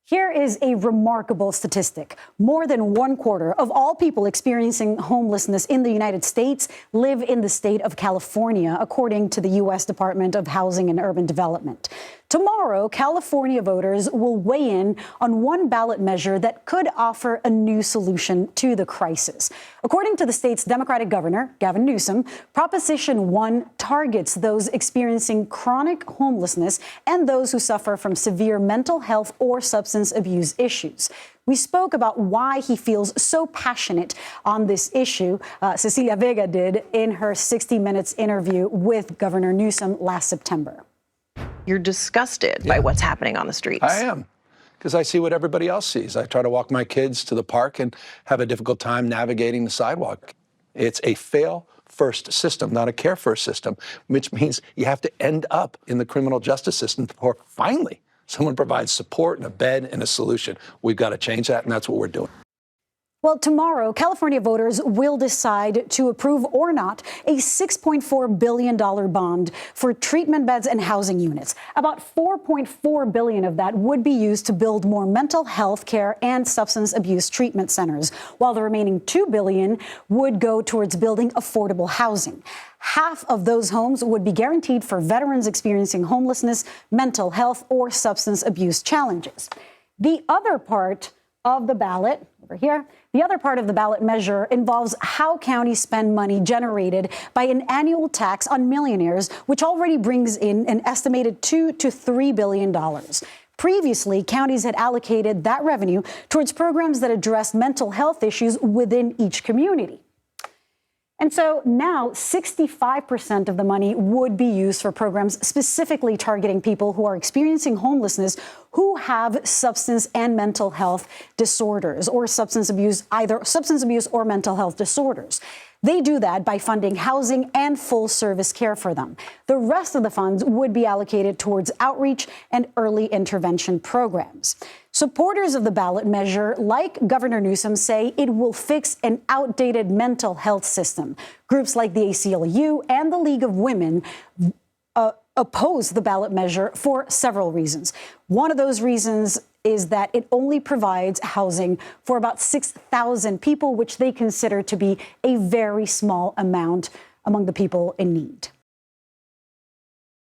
Here is a remarkable statistic. More than 1/4 of all people experiencing homelessness in the United States live in the state of California, according to the U.S. Department of Housing and Urban Development. Tomorrow, California voters will weigh in on one ballot measure that could offer a new solution to the crisis. According to the state's Democratic governor, Gavin Newsom, Proposition 1 targets those experiencing chronic homelessness and those who suffer from severe mental health or substance abuse issues. We spoke about why he feels so passionate on this issue. Cecilia Vega did in her 60 Minutes interview with Governor Newsom last September. You're disgusted by what's happening on the streets. I am, because I see what everybody else sees. I try to walk my kids to the park and have a difficult time navigating the sidewalk. It's a fail-first system, not a care-first system, which means you have to end up in the criminal justice system before finally someone provides support and a bed and a solution. We've got to change that, and that's what we're doing. Well, tomorrow, California voters will decide to approve or not a $6.4 billion bond for treatment beds and housing units. About $4.4 billion of that would be used to build more mental health care and substance abuse treatment centers, while the remaining $2 billion would go towards building affordable housing. Half of those homes would be guaranteed for veterans experiencing homelessness, mental health, or substance abuse challenges. The other part of the ballot, over here, the other part of the ballot measure involves how counties spend money generated by an annual tax on millionaires, which already brings in an estimated $2 to $3 billion. Previously, counties had allocated that revenue towards programs that address mental health issues within each community. And so now 65% of the money would be used for programs specifically targeting people who are experiencing homelessness, who have substance and mental health disorders or substance abuse, either substance abuse or mental health disorders. They do that by funding housing and full service care for them. The rest of the funds would be allocated towards outreach and early intervention programs. Supporters of the ballot measure, like Governor Newsom, say it will fix an outdated mental health system. Groups like the ACLU and the League of Women oppose the ballot measure for several reasons. One of those reasons is that it only provides housing for about 6,000 people, which they consider to be a very small amount among the people in need.